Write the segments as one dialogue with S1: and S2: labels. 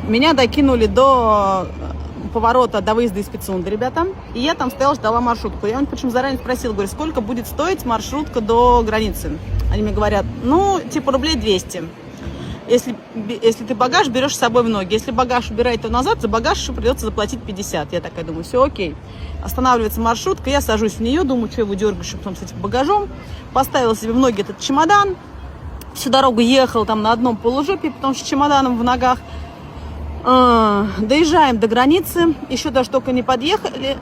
S1: Меня докинули до поворота, до выезда из Пицунды, ребята. И я там стояла, ждала маршрутку. Я причем заранее спросила, говорю, сколько будет стоить маршрутка до границы? Они мне говорят, ну, типа рублей 200. Если ты багаж берешь с собой в ноги. Если багаж убирает то назад, за багаж еще придется заплатить 50. Я такая думаю, все окей. Останавливается маршрутка, я сажусь в нее, думаю, что его дергаешь потом с этим багажом. Поставила себе в ноги этот чемодан. Всю дорогу ехала там на одном полужопе, потому что с чемоданом в ногах. Доезжаем до границы, еще даже только не подъехали.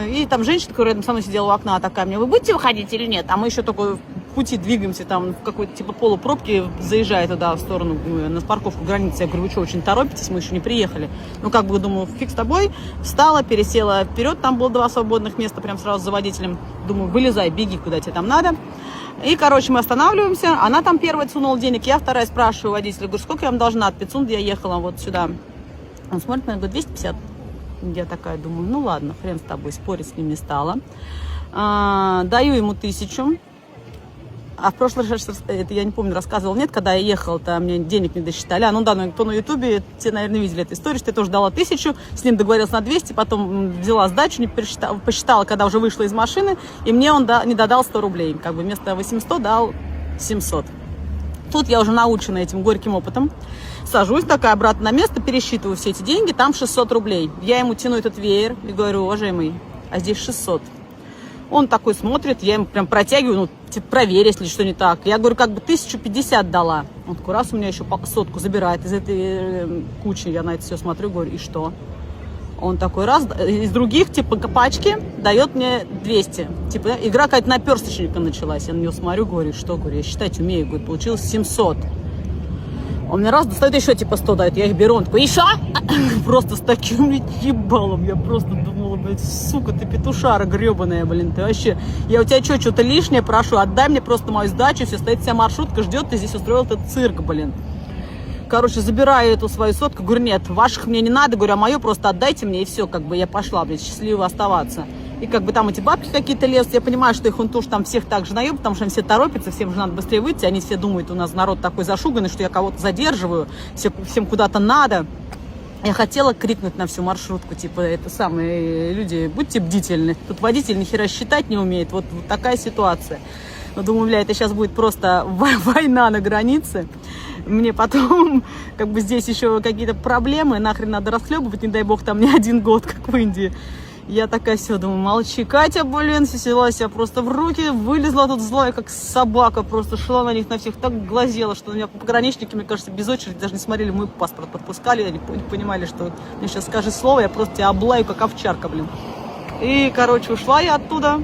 S1: И там женщина, которая рядом со мной сидела у окна, такая мне, вы будете выходить или нет? А мы еще только в пути двигаемся, там в какой-то типа полупробки, заезжая туда в сторону, на парковку границы. Я говорю, вы что, очень торопитесь, мы еще не приехали. Ну, как бы, думаю, фиг с тобой. Встала, пересела вперед, там было 2 свободных места, прям сразу за водителем. Думаю, вылезай, беги, куда тебе там надо. И, короче, мы останавливаемся, она там первая сунула денег, я вторая спрашиваю водителя, говорю, сколько я вам должна от Пицунды, я ехала вот сюда. Он смотрит на меня, говорит, 250. Я такая думаю, ну ладно, хрен с тобой, спорить с ним не стала. Даю ему 1000. А в прошлый раз, это я не помню, рассказывала, нет, когда я ехала-то, мне денег не досчитали. Ну да, кто на ютубе, те, наверное, видели эту историю, что я тоже дала 1000, с ним договорилась на 200, потом взяла сдачу, посчитала, когда уже вышла из машины, и мне он не додал 100 рублей. Как бы вместо 800 дал 700. Тут я уже научена этим горьким опытом. Сажусь такая обратно на место, пересчитываю все эти деньги, там 600 рублей. Я ему тяну этот веер и говорю, уважаемый, а здесь 600. Он такой смотрит, я ему прям протягиваю, ну, типа, проверь, если что не так. Я говорю, как бы 1050 дала. Он такой, раз у меня еще 100 забирает из этой кучи, я на это все смотрю, говорю, и что? Он такой, раз, из других, типа, пачки дает мне 200. Типа, игра какая-то наперсточника началась. Я на него смотрю, говорю, что, говорю, я считать умею, говорю, получилось 700. Он мне раз достает еще типа 100 дает, я их беру, он такой, еще? Просто с таким ебалом, я просто думала, блядь, сука, ты петушара гребаная, блин, ты вообще, я у тебя что-то лишнее прошу, отдай мне просто мою сдачу, все, стоит вся маршрутка, ждет, ты здесь устроил этот цирк, блин. Короче, забираю эту свою сотку, говорю, нет, ваших мне не надо, говорю, а мою просто отдайте мне, и все, как бы я пошла, блядь, счастливо оставаться. И как бы там эти бабки какие-то лезут, я понимаю, что их он тоже там всех так же наеб, потому что они все торопятся, всем же надо быстрее выйти, они все думают, у нас народ такой зашуганный, что я кого-то задерживаю, всем куда-то надо. Я хотела крикнуть на всю маршрутку, типа, это самые люди, будьте бдительны, тут водитель ни хера считать не умеет, вот такая ситуация. Но думаю, бля, это сейчас будет просто война на границе. Мне потом, как бы здесь еще какие-то проблемы, нахрен надо расхлебывать, не дай бог, там не 1 год, как в Индии. Я такая все, думаю, молчи, Катя, блин, взяла себя просто в руки, вылезла тут злая, как собака, просто шла на них, на всех, так глазела, что у меня пограничники, мне кажется, без очереди даже не смотрели, мой паспорт подпускали, они понимали, что мне сейчас скажи слово, я просто тебя облаю, как овчарка, блин. И, короче, ушла я оттуда.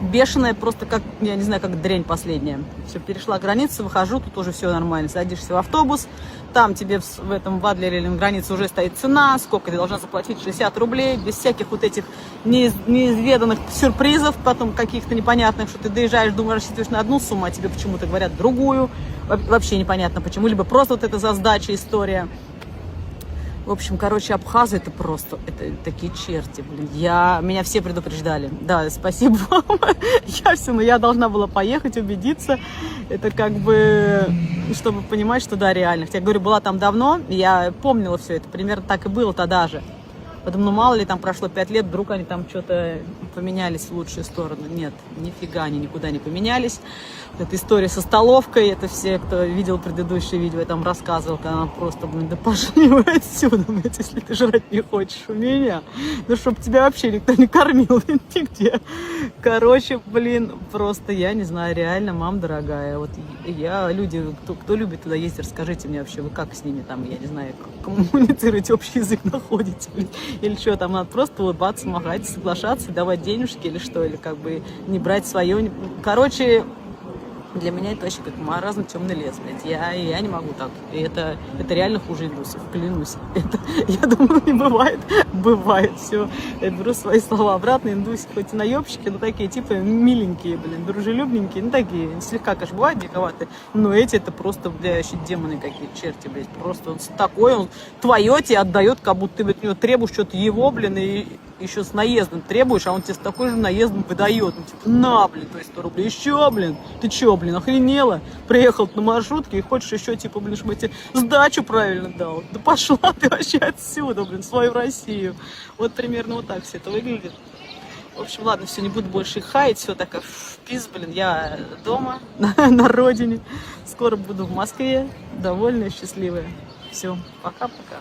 S1: Бешеная, просто как, я не знаю, как дрянь последняя. Все, перешла границу, выхожу, тут уже все нормально. Садишься в автобус, там тебе в этом в Адлере или на границе уже стоит цена, сколько ты должна заплатить, 60 рублей, без всяких вот этих неизведанных сюрпризов, потом каких-то непонятных, что ты доезжаешь, думаешь, рассчитываешь на одну сумму, а тебе почему-то говорят другую. Вообще непонятно почему, либо просто вот это за сдача история. В общем, короче, абхазы это просто, это такие черти, блин. Меня все предупреждали. Да, спасибо вам. Я должна была поехать, убедиться. Это как бы, чтобы понимать, что да, реально. Я говорю, была там давно, я помнила все это, примерно так и было тогда же. Потом, ну мало ли, там прошло 5 лет, вдруг они там что-то поменялись в лучшую сторону. Нет, нифига они никуда не поменялись. Вот эта история со столовкой, это все, кто видел предыдущее видео, я там рассказывал, когда она просто, блин, да пошли вы отсюда, блядь, если ты жрать не хочешь у меня. Ну, чтобы тебя вообще никто не кормил нигде. Короче, блин, просто, я не знаю, реально, мам дорогая, вот люди, кто любит туда ездить, расскажите мне вообще, вы как с ними там, я не знаю, коммуницируете, общий язык находите, блин, или что, там надо просто улыбаться, махать, соглашаться, давать денежки или что, или как бы не брать свое. Короче, для меня это вообще как маразм, темный лес, блядь. Я не могу так. И это реально хуже индусов, клянусь. Это, я думаю, не бывает. Бывает, все. Я беру свои слова обратно. Индусы хоть и наебщики, но такие типа миленькие, блин, дружелюбненькие. Ну такие, слегка, конечно, бывают диковатые. Но эти это просто, бля, вообще демоны какие, черти, блядь. Просто он такой, он твое тебе отдает, как будто ты от него требуешь что-то его, блин, и еще с наездом требуешь, а он тебе с такой же наездом выдает. Ну, типа, на, блин, то есть 100 рублей. Еще, блин, ты че, блин, охренела? Приехал на маршрутке и хочешь еще, типа, блин, чтобы я тебе сдачу правильно дал. Да пошла ты вообще отсюда, блин, в свою Россию. Вот примерно вот так все это выглядит. В общем, ладно, все, не буду больше их хаять, все так, пиз, блин, я дома, на родине. Скоро буду в Москве, довольная, счастливая. Все, пока-пока.